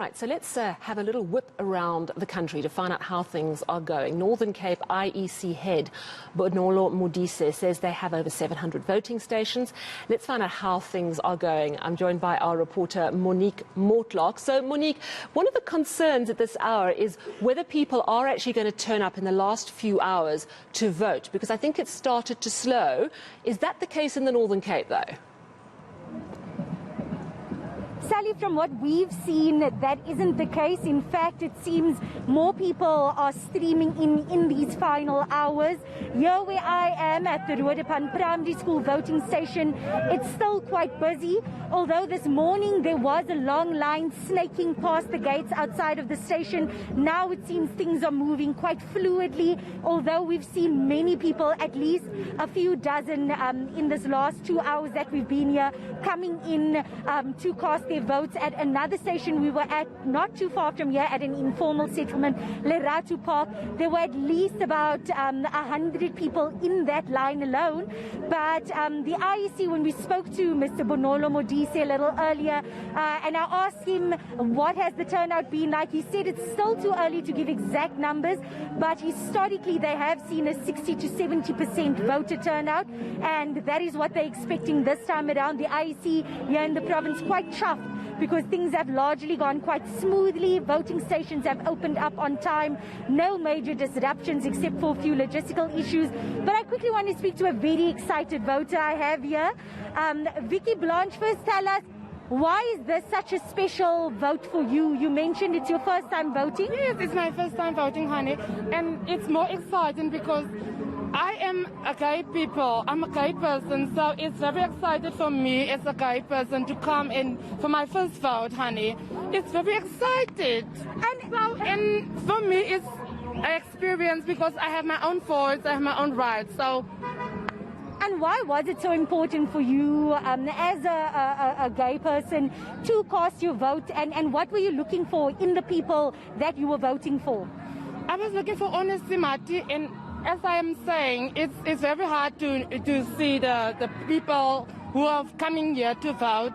Right, so let's have a little whip around the country to find out how things are going. Northern Cape IEC Head Bonolo Modise says they have over 700 voting stations. Let's find out how things are going. I'm joined by our reporter Monique Mortlock. So Monique, one of the concerns at this hour is whether people are actually going to turn up in the last few hours to vote, because I think it started to slow. Is that the case in the Northern Cape though? Sally, from what we've seen, that isn't the case. In fact, it seems more people are streaming in these final hours. Here where I am at the Ruodepan Primary School voting station, it's still quite busy. Although this morning there was a long line snaking past the gates outside of the station, now it seems things are moving quite fluidly. Although we've seen many people, at least a few dozen in this last 2 hours that we've been here, coming in to cast their votes at another station we were at not too far from here at an informal settlement, Leratu Park. There were at least about 100 people in that line alone. But the IEC, when we spoke to Mr. Bonolo Modise a little earlier, and I asked him what has the turnout been like, he said it's still too early to give exact numbers, but historically they have seen a 60 to 70% voter turnout, and that is what they're expecting this time around. The IEC here in the province quite chuffed because things have largely gone quite smoothly. Voting stations have opened up on time. No major disruptions except for a few logistical issues. But I quickly want to speak to a very excited voter I have here. Vicky Blanche, first tell us, why is this such a special vote for you? You mentioned it's your first time voting? Yes, it's my first time voting, honey. And it's more exciting because I am a gay people. I'm a gay person, so it's very exciting for me as a gay person to come in for my first vote, honey. It's very excited. And for me, it's an experience because I have my own voice, I have my own rights. So. And why was it so important for you as a gay person to cast your vote? And what were you looking for in the people that you were voting for? I was looking for honesty, Marty, and as I am saying, it's very hard to see the people who are coming here to vote.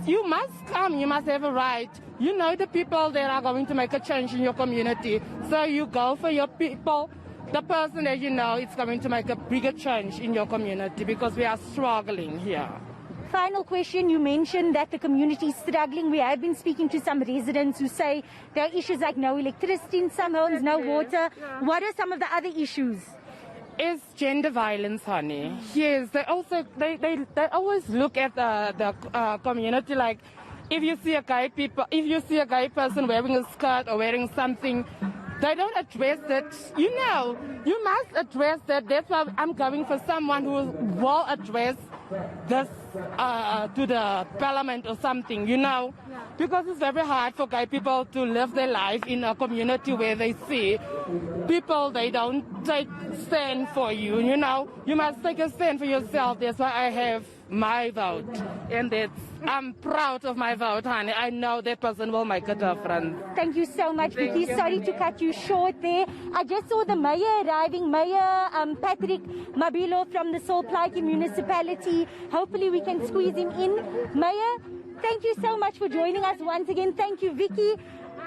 You must come, you must have a right. You know the people that are going to make a change in your community. So you go for your people, the person that you know is going to make a bigger change in your community, because we are struggling here. Final question, you mentioned that the community is struggling. We have been speaking to some residents who say there are issues like no electricity in some homes, no water. Yeah. What are some of the other issues? It's gender violence, honey. Yes, they always look at the community like, if you see a gay person wearing a skirt or wearing something, they don't address that. You know, you must address that. That's why I'm going for someone who will address this to the parliament or something, you know. Yeah. Because it's very hard for gay people to live their life in a community where they see people, they don't take stand for you, you know. You must take a stand for yourself. That's why I have my vote. And I'm proud of my vote, honey. I know that person will make a difference. Thank you so much, Vicky. Sorry to cut you short there. I just saw the mayor arriving, Mayor Patrick Mabilo from the Solplaatje Municipality. Hopefully we can squeeze him in. Mayor, thank you so much for joining us once again. Thank you, Vicky.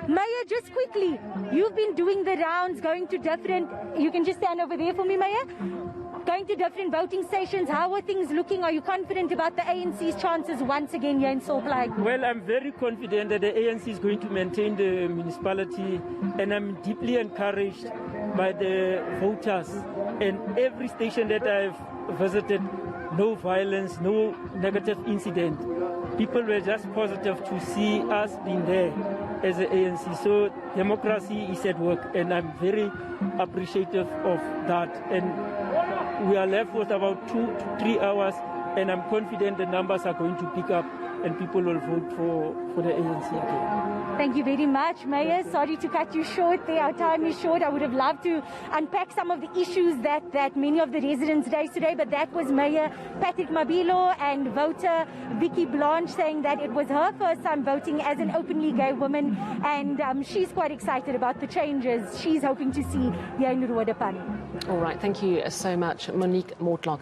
Mayor, just quickly, you've been doing the rounds, going to different, you can just stand over there for me, Mayor, going to different voting stations. How are things looking? Are you confident about the ANC's chances once again here in Solplaatje? Well, I'm very confident that the ANC is going to maintain the municipality, and I'm deeply encouraged by the voters. And every station that I've visited, no violence, no negative incident. People were just positive to see us being there as the ANC. So democracy is at work, and I'm very appreciative of that. And we are left with about 2 to 3 hours, and I'm confident the numbers are going to pick up and people will vote for the ANC again. Thank you very much, Mayor. Sorry to cut you short there. Our time is short. I would have loved to unpack some of the issues that many of the residents raised today, but that was Mayor Patrick Mabilo and voter Vicky Blanche saying that it was her first time voting as an openly gay woman, and she's quite excited about the changes she's hoping to see here in Ruodepan. All right, thank you so much, Monique Mortlock.